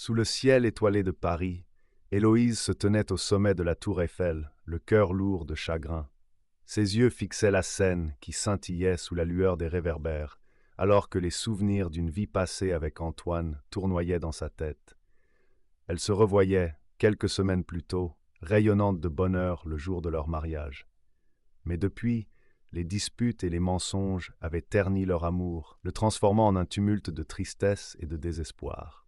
Sous le ciel étoilé de Paris, Héloïse se tenait au sommet de la tour Eiffel, le cœur lourd de chagrin. Ses yeux fixaient la Seine qui scintillait sous la lueur des réverbères, alors que les souvenirs d'une vie passée avec Antoine tournoyaient dans sa tête. Elle se revoyait, quelques semaines plus tôt, rayonnante de bonheur le jour de leur mariage. Mais depuis, les disputes et les mensonges avaient terni leur amour, le transformant en un tumulte de tristesse et de désespoir.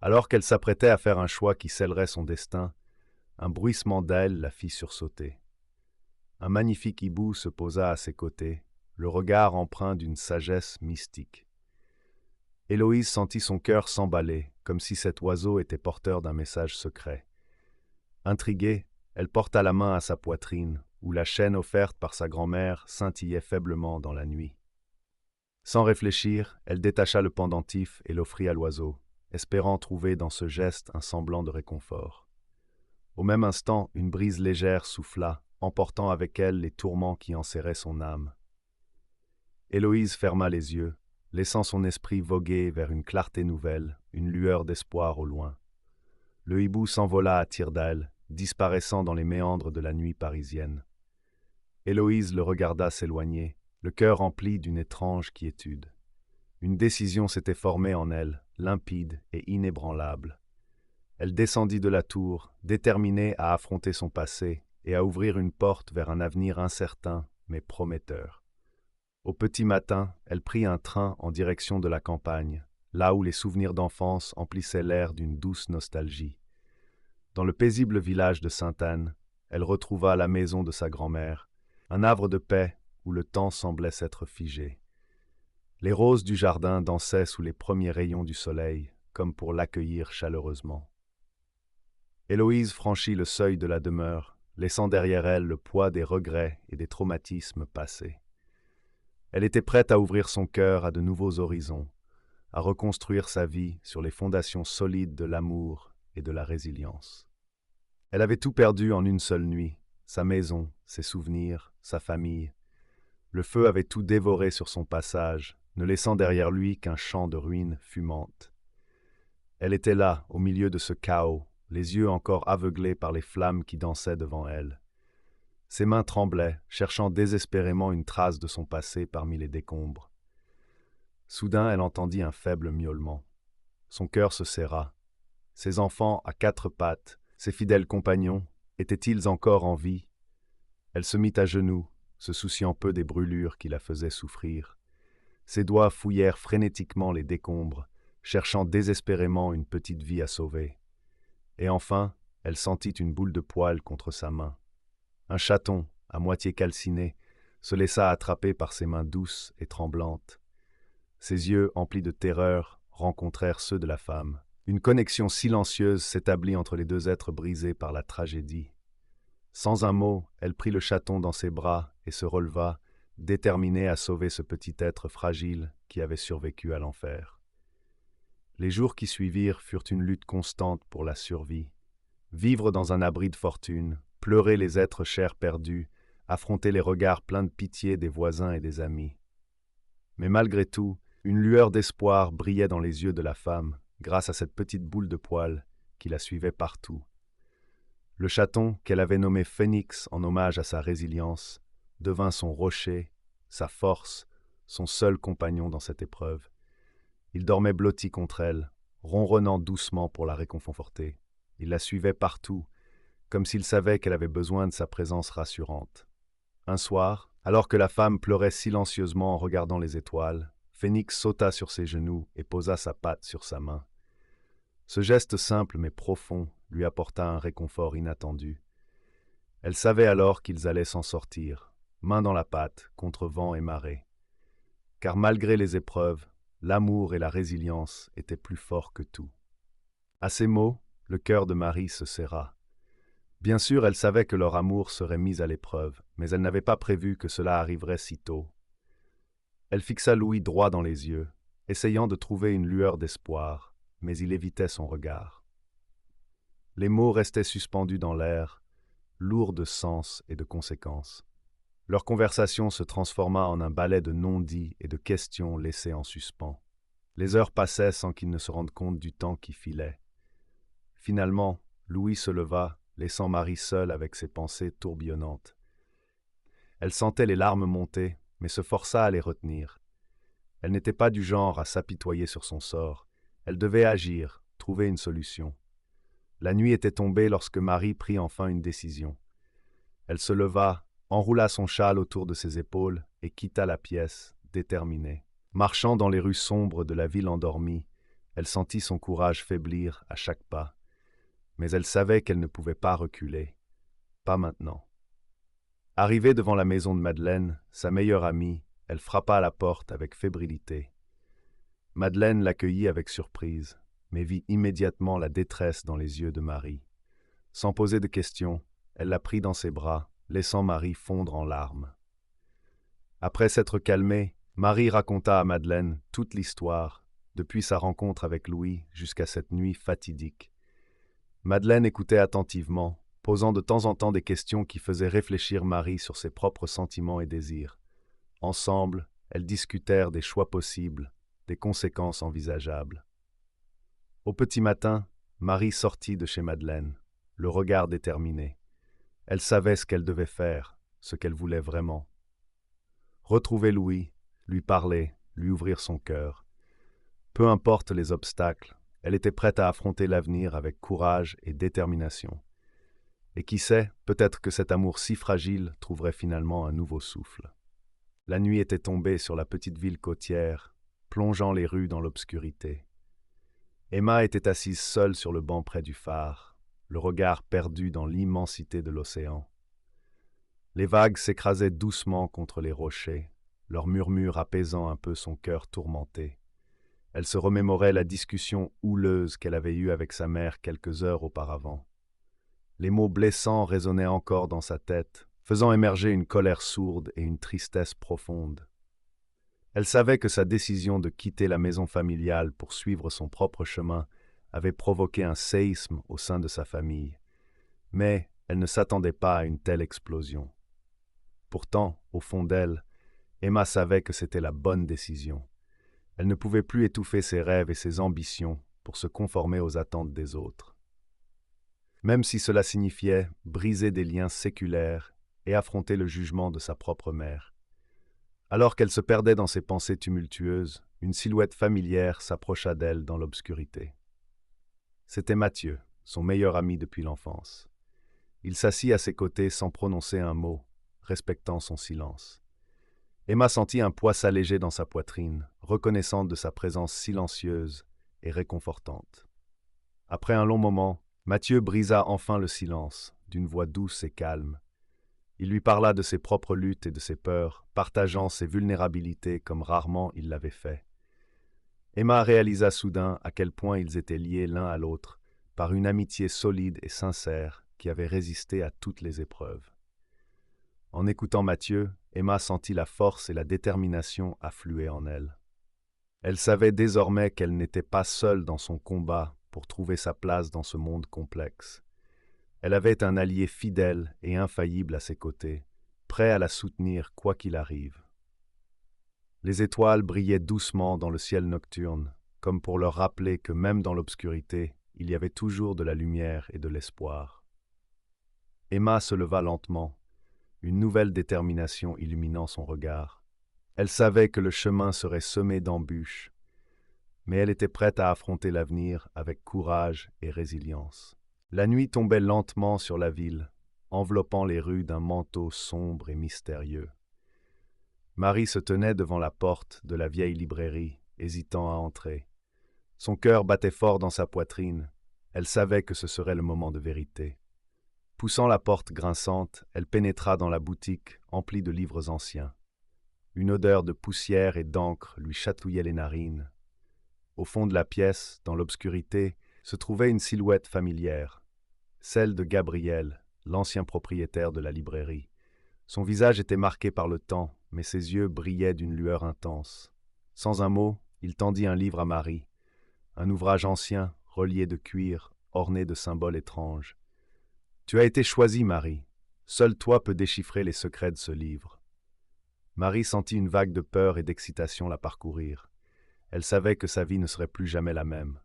Alors qu'elle s'apprêtait à faire un choix qui scellerait son destin, un bruissement d'ailes la fit sursauter. Un magnifique hibou se posa à ses côtés, le regard empreint d'une sagesse mystique. Héloïse sentit son cœur s'emballer, comme si cet oiseau était porteur d'un message secret. Intriguée, elle porta la main à sa poitrine, où la chaîne offerte par sa grand-mère scintillait faiblement dans la nuit. Sans réfléchir, elle détacha le pendentif et l'offrit à l'oiseau, espérant trouver dans ce geste un semblant de réconfort. Au même instant, une brise légère souffla, emportant avec elle les tourments qui enserraient son âme. Héloïse ferma les yeux, laissant son esprit voguer vers une clarté nouvelle, une lueur d'espoir au loin. Le hibou s'envola à tire-d'aile, disparaissant dans les méandres de la nuit parisienne. Héloïse le regarda s'éloigner, le cœur empli d'une étrange quiétude. Une décision s'était formée en elle, limpide et inébranlable. Elle descendit de la tour, déterminée à affronter son passé et à ouvrir une porte vers un avenir incertain mais prometteur. Au petit matin, elle prit un train en direction de la campagne, là où les souvenirs d'enfance emplissaient l'air d'une douce nostalgie. Dans le paisible village de Sainte-Anne, elle retrouva la maison de sa grand-mère, un havre de paix où le temps semblait s'être figé. Les roses du jardin dansaient sous les premiers rayons du soleil, comme pour l'accueillir chaleureusement. Héloïse franchit le seuil de la demeure, laissant derrière elle le poids des regrets et des traumatismes passés. Elle était prête à ouvrir son cœur à de nouveaux horizons, à reconstruire sa vie sur les fondations solides de l'amour et de la résilience. Elle avait tout perdu en une seule nuit, sa maison, ses souvenirs, sa famille. Le feu avait tout dévoré sur son passage, ne laissant derrière lui qu'un champ de ruines fumantes. Elle était là, au milieu de ce chaos, les yeux encore aveuglés par les flammes qui dansaient devant elle. Ses mains tremblaient, cherchant désespérément une trace de son passé parmi les décombres. Soudain, elle entendit un faible miaulement. Son cœur se serra. Ses enfants à quatre pattes, ses fidèles compagnons, étaient-ils encore en vie? Elle se mit à genoux, se souciant peu des brûlures qui la faisaient souffrir. Ses doigts fouillèrent frénétiquement les décombres, cherchant désespérément une petite vie à sauver. Et enfin, elle sentit une boule de poil contre sa main. Un chaton, à moitié calciné, se laissa attraper par ses mains douces et tremblantes. Ses yeux, emplis de terreur, rencontrèrent ceux de la femme. Une connexion silencieuse s'établit entre les deux êtres brisés par la tragédie. Sans un mot, elle prit le chaton dans ses bras et se releva, déterminée à sauver ce petit être fragile qui avait survécu à l'enfer. Les jours qui suivirent furent une lutte constante pour la survie. Vivre dans un abri de fortune, pleurer les êtres chers perdus, affronter les regards pleins de pitié des voisins et des amis. Mais malgré tout, une lueur d'espoir brillait dans les yeux de la femme, grâce à cette petite boule de poil qui la suivait partout. Le chaton, qu'elle avait nommé Phénix en hommage à sa résilience, devint son rocher, sa force, son seul compagnon dans cette épreuve. Il dormait blotti contre elle, ronronnant doucement pour la réconforter. Il la suivait partout, comme s'il savait qu'elle avait besoin de sa présence rassurante. Un soir, alors que la femme pleurait silencieusement en regardant les étoiles, Phénix sauta sur ses genoux et posa sa patte sur sa main. Ce geste simple mais profond lui apporta un réconfort inattendu. Elle savait alors qu'ils allaient s'en sortir, main dans la pâte, contre vent et marée. Car malgré les épreuves, l'amour et la résilience étaient plus forts que tout. À ces mots, le cœur de Marie se serra. Bien sûr, elle savait que leur amour serait mis à l'épreuve, mais elle n'avait pas prévu que cela arriverait si tôt. Elle fixa Louis droit dans les yeux, essayant de trouver une lueur d'espoir, mais il évitait son regard. Les mots restaient suspendus dans l'air, lourds de sens et de conséquences. Leur conversation se transforma en un ballet de non-dits et de questions laissées en suspens. Les heures passaient sans qu'ils ne se rendent compte du temps qui filait. Finalement, Louis se leva, laissant Marie seule avec ses pensées tourbillonnantes. Elle sentait les larmes monter, mais se força à les retenir. Elle n'était pas du genre à s'apitoyer sur son sort. Elle devait agir, trouver une solution. La nuit était tombée lorsque Marie prit enfin une décision. Elle se leva, enroula son châle autour de ses épaules et quitta la pièce, déterminée. Marchant dans les rues sombres de la ville endormie, elle sentit son courage faiblir à chaque pas. Mais elle savait qu'elle ne pouvait pas reculer. Pas maintenant. Arrivée devant la maison de Madeleine, sa meilleure amie, elle frappa à la porte avec fébrilité. Madeleine l'accueillit avec surprise, mais vit immédiatement la détresse dans les yeux de Marie. Sans poser de questions, elle la prit dans ses bras, laissant Marie fondre en larmes. Après s'être calmée, Marie raconta à Madeleine toute l'histoire, depuis sa rencontre avec Louis jusqu'à cette nuit fatidique. Madeleine écoutait attentivement, posant de temps en temps des questions qui faisaient réfléchir Marie sur ses propres sentiments et désirs. Ensemble, elles discutèrent des choix possibles, des conséquences envisageables. Au petit matin, Marie sortit de chez Madeleine, le regard déterminé. Elle savait ce qu'elle devait faire, ce qu'elle voulait vraiment. Retrouver Louis, lui parler, lui ouvrir son cœur. Peu importe les obstacles, elle était prête à affronter l'avenir avec courage et détermination. Et qui sait, peut-être que cet amour si fragile trouverait finalement un nouveau souffle. La nuit était tombée sur la petite ville côtière, plongeant les rues dans l'obscurité. Emma était assise seule sur le banc près du phare, le regard perdu dans l'immensité de l'océan. Les vagues s'écrasaient doucement contre les rochers, leur murmure apaisant un peu son cœur tourmenté. Elle se remémorait la discussion houleuse qu'elle avait eue avec sa mère quelques heures auparavant. Les mots blessants résonnaient encore dans sa tête, faisant émerger une colère sourde et une tristesse profonde. Elle savait que sa décision de quitter la maison familiale pour suivre son propre chemin avait provoqué un séisme au sein de sa famille, mais elle ne s'attendait pas à une telle explosion. Pourtant, au fond d'elle, Emma savait que c'était la bonne décision. Elle ne pouvait plus étouffer ses rêves et ses ambitions pour se conformer aux attentes des autres. Même si cela signifiait briser des liens séculaires et affronter le jugement de sa propre mère. Alors qu'elle se perdait dans ses pensées tumultueuses, une silhouette familière s'approcha d'elle dans l'obscurité. C'était Mathieu, son meilleur ami depuis l'enfance. Il s'assit à ses côtés sans prononcer un mot, respectant son silence. Emma sentit un poids s'alléger dans sa poitrine, reconnaissante de sa présence silencieuse et réconfortante. Après un long moment, Mathieu brisa enfin le silence, d'une voix douce et calme. Il lui parla de ses propres luttes et de ses peurs, partageant ses vulnérabilités comme rarement il l'avait fait. Emma réalisa soudain à quel point ils étaient liés l'un à l'autre par une amitié solide et sincère qui avait résisté à toutes les épreuves. En écoutant Mathieu, Emma sentit la force et la détermination affluer en elle. Elle savait désormais qu'elle n'était pas seule dans son combat pour trouver sa place dans ce monde complexe. Elle avait un allié fidèle et infaillible à ses côtés, prêt à la soutenir quoi qu'il arrive. Les étoiles brillaient doucement dans le ciel nocturne, comme pour leur rappeler que même dans l'obscurité, il y avait toujours de la lumière et de l'espoir. Emma se leva lentement, une nouvelle détermination illuminant son regard. Elle savait que le chemin serait semé d'embûches, mais elle était prête à affronter l'avenir avec courage et résilience. La nuit tombait lentement sur la ville, enveloppant les rues d'un manteau sombre et mystérieux. Marie se tenait devant la porte de la vieille librairie, hésitant à entrer. Son cœur battait fort dans sa poitrine. Elle savait que ce serait le moment de vérité. Poussant la porte grinçante, elle pénétra dans la boutique emplie de livres anciens. Une odeur de poussière et d'encre lui chatouillait les narines. Au fond de la pièce, dans l'obscurité, se trouvait une silhouette familière, celle de Gabriel, l'ancien propriétaire de la librairie. Son visage était marqué par le temps, mais ses yeux brillaient d'une lueur intense. Sans un mot, il tendit un livre à Marie, un ouvrage ancien, relié de cuir, orné de symboles étranges. « Tu as été choisie, Marie. Seul toi peux déchiffrer les secrets de ce livre. » Marie sentit une vague de peur et d'excitation la parcourir. Elle savait que sa vie ne serait plus jamais la même.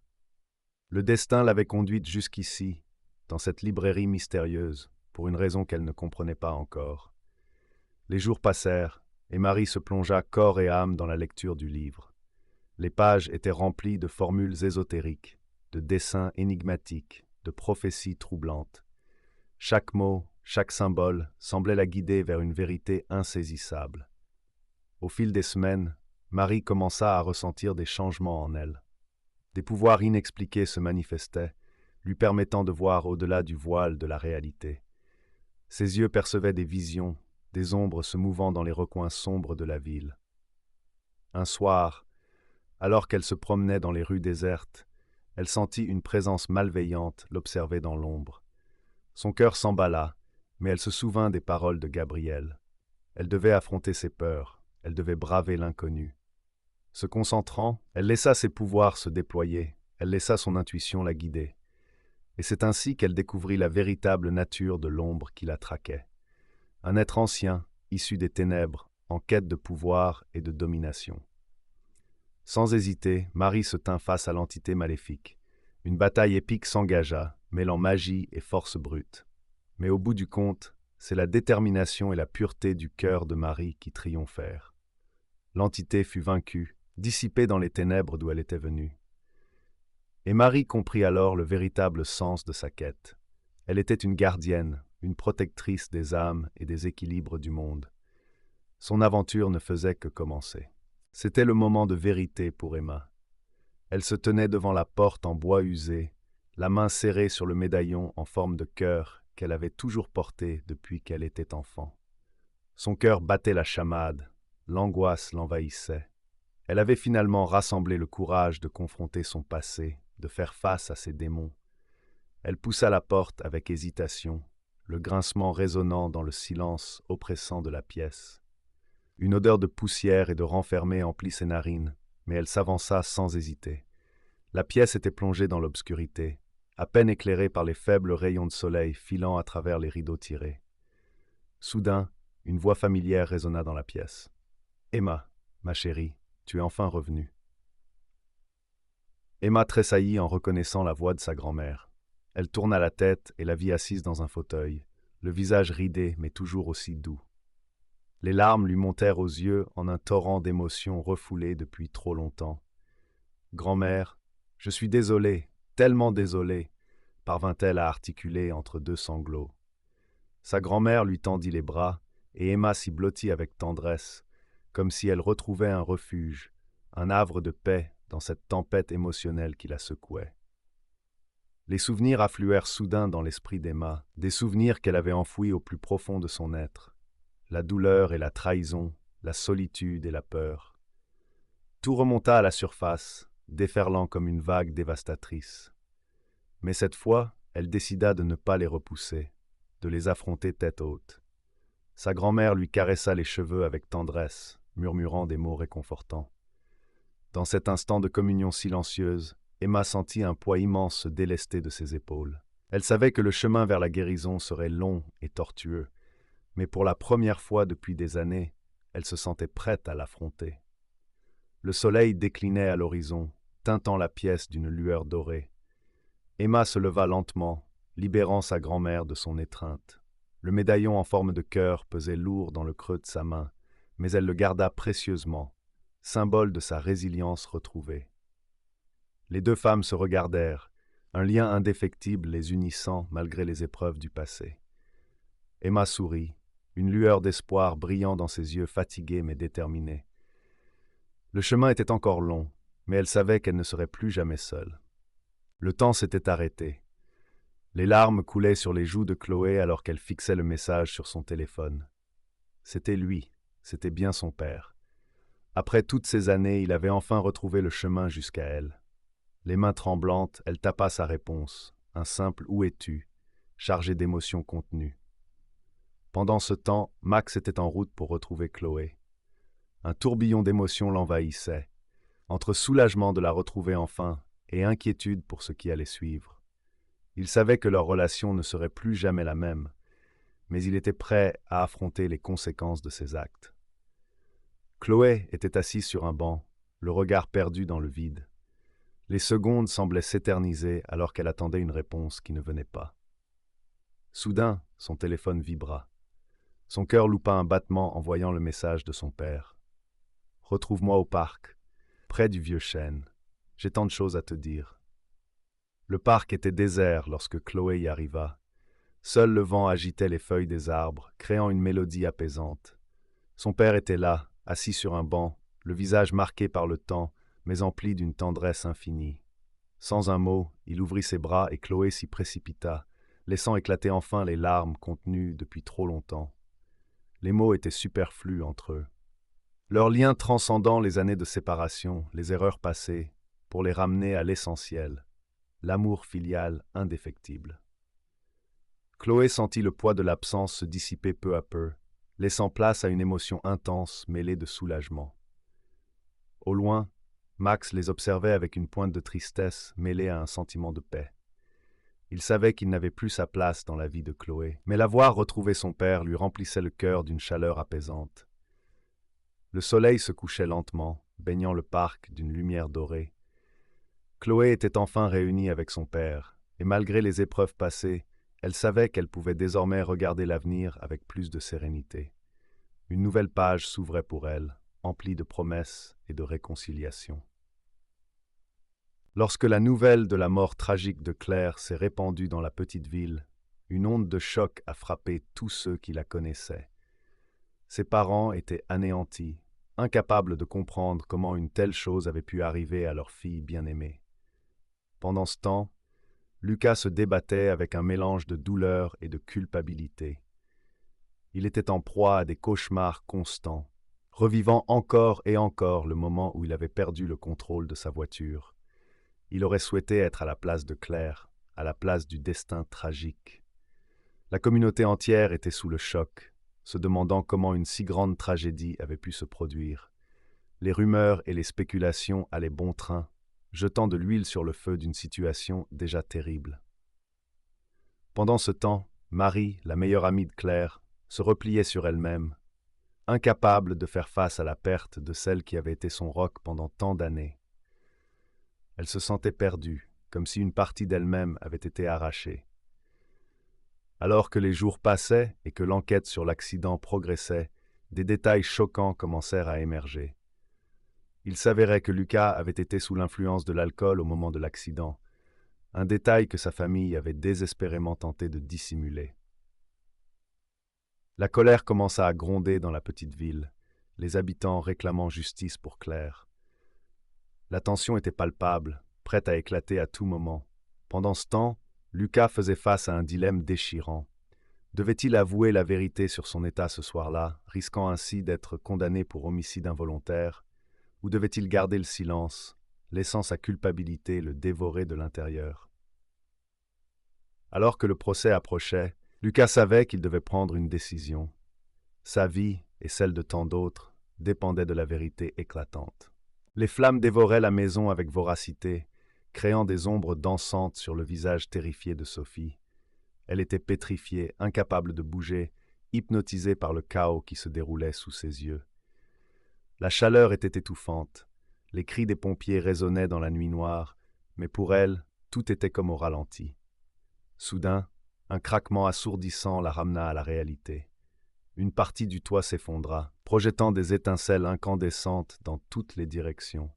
Le destin l'avait conduite jusqu'ici, dans cette librairie mystérieuse, pour une raison qu'elle ne comprenait pas encore. Les jours passèrent, et Marie se plongea corps et âme dans la lecture du livre. Les pages étaient remplies de formules ésotériques, de dessins énigmatiques, de prophéties troublantes. Chaque mot, chaque symbole semblait la guider vers une vérité insaisissable. Au fil des semaines, Marie commença à ressentir des changements en elle. Des pouvoirs inexpliqués se manifestaient, lui permettant de voir au-delà du voile de la réalité. Ses yeux percevaient des visions, des ombres se mouvant dans les recoins sombres de la ville. Un soir, alors qu'elle se promenait dans les rues désertes, elle sentit une présence malveillante l'observer dans l'ombre. Son cœur s'emballa, mais elle se souvint des paroles de Gabriel. Elle devait affronter ses peurs, elle devait braver l'inconnu. Se concentrant, elle laissa ses pouvoirs se déployer, elle laissa son intuition la guider. Et c'est ainsi qu'elle découvrit la véritable nature de l'ombre qui la traquait. Un être ancien, issu des ténèbres, en quête de pouvoir et de domination. Sans hésiter, Marie se tint face à l'entité maléfique. Une bataille épique s'engagea, mêlant magie et force brute. Mais au bout du compte, c'est la détermination et la pureté du cœur de Marie qui triomphèrent. L'entité fut vaincue, dissipée dans les ténèbres d'où elle était venue. Et Marie comprit alors le véritable sens de sa quête. Elle était une gardienne, une protectrice des âmes et des équilibres du monde. Son aventure ne faisait que commencer. C'était le moment de vérité pour Emma. Elle se tenait devant la porte en bois usé, la main serrée sur le médaillon en forme de cœur qu'elle avait toujours porté depuis qu'elle était enfant. Son cœur battait la chamade, l'angoisse l'envahissait. Elle avait finalement rassemblé le courage de confronter son passé, de faire face à ses démons. Elle poussa la porte avec hésitation, le grincement résonnant dans le silence oppressant de la pièce. Une odeur de poussière et de renfermé emplit ses narines, mais elle s'avança sans hésiter. La pièce était plongée dans l'obscurité, à peine éclairée par les faibles rayons de soleil filant à travers les rideaux tirés. Soudain, une voix familière résonna dans la pièce. « Emma, ma chérie, tu es enfin revenue. » Emma tressaillit en reconnaissant la voix de sa grand-mère. Elle tourna la tête et la vit assise dans un fauteuil, le visage ridé mais toujours aussi doux. Les larmes lui montèrent aux yeux en un torrent d'émotions refoulées depuis trop longtemps. « Grand-mère, je suis désolée, tellement désolée, » parvint-elle à articuler entre deux sanglots. Sa grand-mère lui tendit les bras, et Emma s'y blottit avec tendresse, comme si elle retrouvait un refuge, un havre de paix dans cette tempête émotionnelle qui la secouait. Les souvenirs affluèrent soudain dans l'esprit d'Emma, des souvenirs qu'elle avait enfouis au plus profond de son être. La douleur et la trahison, la solitude et la peur. Tout remonta à la surface, déferlant comme une vague dévastatrice. Mais cette fois, elle décida de ne pas les repousser, de les affronter tête haute. Sa grand-mère lui caressa les cheveux avec tendresse, murmurant des mots réconfortants. Dans cet instant de communion silencieuse, Emma sentit un poids immense se délester de ses épaules. Elle savait que le chemin vers la guérison serait long et tortueux, mais pour la première fois depuis des années, elle se sentait prête à l'affronter. Le soleil déclinait à l'horizon, teintant la pièce d'une lueur dorée. Emma se leva lentement, libérant sa grand-mère de son étreinte. Le médaillon en forme de cœur pesait lourd dans le creux de sa main, mais elle le garda précieusement, symbole de sa résilience retrouvée. Les deux femmes se regardèrent, un lien indéfectible les unissant malgré les épreuves du passé. Emma sourit, une lueur d'espoir brillant dans ses yeux fatigués mais déterminés. Le chemin était encore long, mais elle savait qu'elle ne serait plus jamais seule. Le temps s'était arrêté. Les larmes coulaient sur les joues de Chloé alors qu'elle fixait le message sur son téléphone. C'était lui, c'était bien son père. Après toutes ces années, il avait enfin retrouvé le chemin jusqu'à elle. Les mains tremblantes, elle tapa sa réponse, un simple « Où es-tu ?» chargé d'émotions contenues. Pendant ce temps, Max était en route pour retrouver Chloé. Un tourbillon d'émotions l'envahissait, entre soulagement de la retrouver enfin et inquiétude pour ce qui allait suivre. Il savait que leur relation ne serait plus jamais la même, mais il était prêt à affronter les conséquences de ses actes. Chloé était assise sur un banc, le regard perdu dans le vide. Les secondes semblaient s'éterniser alors qu'elle attendait une réponse qui ne venait pas. Soudain, son téléphone vibra. Son cœur loupa un battement en voyant le message de son père. « Retrouve-moi au parc, près du vieux chêne. J'ai tant de choses à te dire. » Le parc était désert lorsque Chloé y arriva. Seul le vent agitait les feuilles des arbres, créant une mélodie apaisante. Son père était là, assis sur un banc, le visage marqué par le temps, mais empli d'une tendresse infinie. Sans un mot, il ouvrit ses bras et Chloé s'y précipita, laissant éclater enfin les larmes contenues depuis trop longtemps. Les mots étaient superflus entre eux. Leur lien transcendant les années de séparation, les erreurs passées, pour les ramener à l'essentiel, l'amour filial indéfectible. Chloé sentit le poids de l'absence se dissiper peu à peu, laissant place à une émotion intense mêlée de soulagement. Au loin, Max les observait avec une pointe de tristesse mêlée à un sentiment de paix. Il savait qu'il n'avait plus sa place dans la vie de Chloé, mais la voir retrouver son père lui remplissait le cœur d'une chaleur apaisante. Le soleil se couchait lentement, baignant le parc d'une lumière dorée. Chloé était enfin réunie avec son père, et malgré les épreuves passées, elle savait qu'elle pouvait désormais regarder l'avenir avec plus de sérénité. Une nouvelle page s'ouvrait pour elle, emplie de promesses et de réconciliation. Lorsque la nouvelle de la mort tragique de Claire s'est répandue dans la petite ville, une onde de choc a frappé tous ceux qui la connaissaient. Ses parents étaient anéantis, incapables de comprendre comment une telle chose avait pu arriver à leur fille bien-aimée. Pendant ce temps, Lucas se débattait avec un mélange de douleur et de culpabilité. Il était en proie à des cauchemars constants, revivant encore et encore le moment où il avait perdu le contrôle de sa voiture. Il aurait souhaité être à la place de Claire, à la place du destin tragique. La communauté entière était sous le choc, se demandant comment une si grande tragédie avait pu se produire. Les rumeurs et les spéculations allaient bon train, jetant de l'huile sur le feu d'une situation déjà terrible. Pendant ce temps, Marie, la meilleure amie de Claire, se repliait sur elle-même, incapable de faire face à la perte de celle qui avait été son roc pendant tant d'années. Elle se sentait perdue, comme si une partie d'elle-même avait été arrachée. Alors que les jours passaient et que l'enquête sur l'accident progressait, des détails choquants commencèrent à émerger. Il s'avérait que Lucas avait été sous l'influence de l'alcool au moment de l'accident, un détail que sa famille avait désespérément tenté de dissimuler. La colère commença à gronder dans la petite ville, les habitants réclamant justice pour Claire. La tension était palpable, prête à éclater à tout moment. Pendant ce temps, Lucas faisait face à un dilemme déchirant. Devait-il avouer la vérité sur son état ce soir-là, risquant ainsi d'être condamné pour homicide involontaire, ou devait-il garder le silence, laissant sa culpabilité le dévorer de l'intérieur? Alors que le procès approchait, Lucas savait qu'il devait prendre une décision. Sa vie, et celle de tant d'autres, dépendaient de la vérité éclatante. Les flammes dévoraient la maison avec voracité, créant des ombres dansantes sur le visage terrifié de Sophie. Elle était pétrifiée, incapable de bouger, hypnotisée par le chaos qui se déroulait sous ses yeux. La chaleur était étouffante, les cris des pompiers résonnaient dans la nuit noire, mais pour elle, tout était comme au ralenti. Soudain, un craquement assourdissant la ramena à la réalité. Une partie du toit s'effondra, projetant des étincelles incandescentes dans toutes les directions.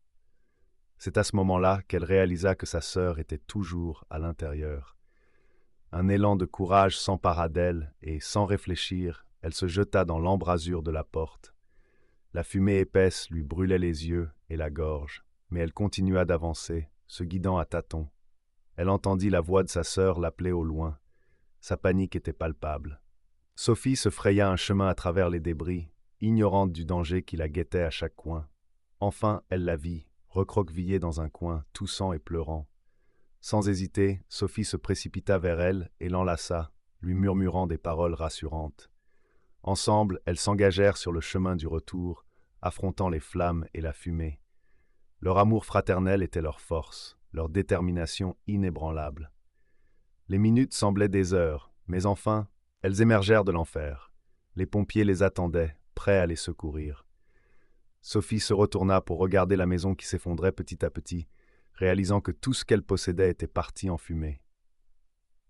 C'est à ce moment-là qu'elle réalisa que sa sœur était toujours à l'intérieur. Un élan de courage s'empara d'elle et, sans réfléchir, elle se jeta dans l'embrasure de la porte. La fumée épaisse lui brûlait les yeux et la gorge, mais elle continua d'avancer, se guidant à tâtons. Elle entendit la voix de sa sœur l'appeler au loin. Sa panique était palpable. Sophie se fraya un chemin à travers les débris, ignorante du danger qui la guettait à chaque coin. Enfin, elle la vit, recroquevillée dans un coin, toussant et pleurant. Sans hésiter, Sophie se précipita vers elle et l'enlaça, lui murmurant des paroles rassurantes. Ensemble, elles s'engagèrent sur le chemin du retour, affrontant les flammes et la fumée. Leur amour fraternel était leur force, leur détermination inébranlable. Les minutes semblaient des heures, mais enfin, elles émergèrent de l'enfer. Les pompiers les attendaient, prêts à les secourir. Sophie se retourna pour regarder la maison qui s'effondrait petit à petit, réalisant que tout ce qu'elle possédait était parti en fumée.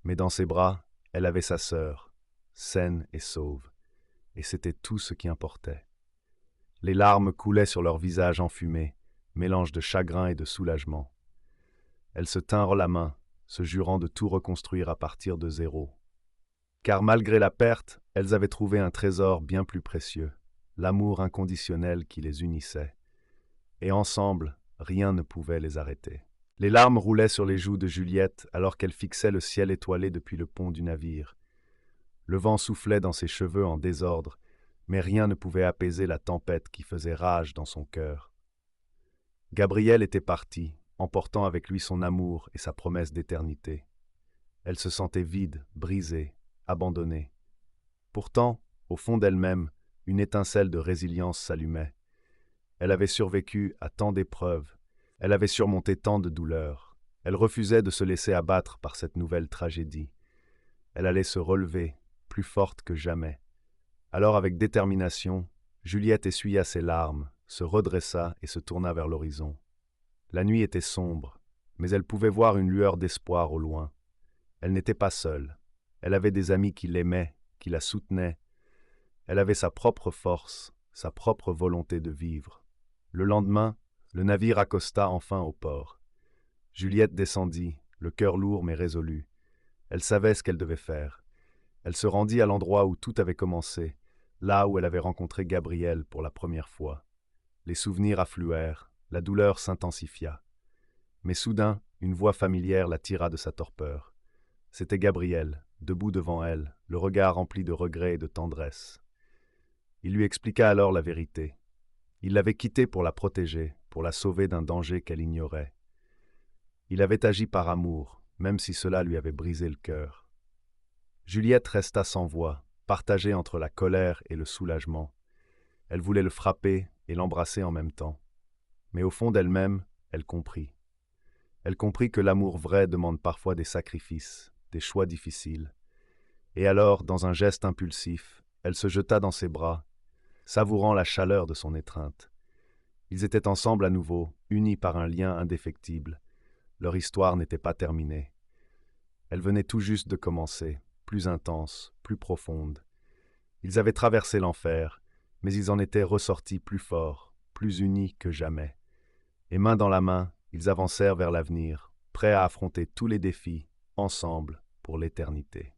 Mais dans ses bras, elle avait sa sœur, saine et sauve, et c'était tout ce qui importait. Les larmes coulaient sur leur visage enfumé, mélange de chagrin et de soulagement. Elles se tinrent la main, se jurant de tout reconstruire à partir de zéro. Car malgré la perte, elles avaient trouvé un trésor bien plus précieux, l'amour inconditionnel qui les unissait. Et ensemble, rien ne pouvait les arrêter. Les larmes roulaient sur les joues de Juliette alors qu'elle fixait le ciel étoilé depuis le pont du navire. Le vent soufflait dans ses cheveux en désordre, mais rien ne pouvait apaiser la tempête qui faisait rage dans son cœur. Gabriel était parti, emportant avec lui son amour et sa promesse d'éternité. Elle se sentait vide, brisée, abandonnée. Pourtant, au fond d'elle-même, une étincelle de résilience s'allumait. Elle avait survécu à tant d'épreuves, elle avait surmonté tant de douleurs. Elle refusait de se laisser abattre par cette nouvelle tragédie. Elle allait se relever, plus forte que jamais. Alors, avec détermination, Juliette essuya ses larmes, se redressa et se tourna vers l'horizon. La nuit était sombre, mais elle pouvait voir une lueur d'espoir au loin. Elle n'était pas seule. Elle avait des amis qui l'aimaient, qui la soutenaient. Elle avait sa propre force, sa propre volonté de vivre. Le lendemain, le navire accosta enfin au port. Juliette descendit, le cœur lourd mais résolu. Elle savait ce qu'elle devait faire. Elle se rendit à l'endroit où tout avait commencé, là où elle avait rencontré Gabriel pour la première fois. Les souvenirs affluèrent, la douleur s'intensifia. Mais soudain, une voix familière la tira de sa torpeur. C'était Gabriel, debout devant elle, le regard rempli de regret et de tendresse. Il lui expliqua alors la vérité. Il l'avait quittée pour la protéger, pour la sauver d'un danger qu'elle ignorait. Il avait agi par amour, même si cela lui avait brisé le cœur. Juliette resta sans voix, partagée entre la colère et le soulagement. Elle voulait le frapper et l'embrasser en même temps. Mais au fond d'elle-même, elle comprit. Elle comprit que l'amour vrai demande parfois des sacrifices, des choix difficiles. Et alors, dans un geste impulsif, elle se jeta dans ses bras, savourant la chaleur de son étreinte. Ils étaient ensemble à nouveau, unis par un lien indéfectible. Leur histoire n'était pas terminée. Elle venait tout juste de commencer, plus intense, plus profonde. Ils avaient traversé l'enfer, mais ils en étaient ressortis plus forts, plus unis que jamais. Et main dans la main, ils avancèrent vers l'avenir, prêts à affronter tous les défis, ensemble, pour l'éternité.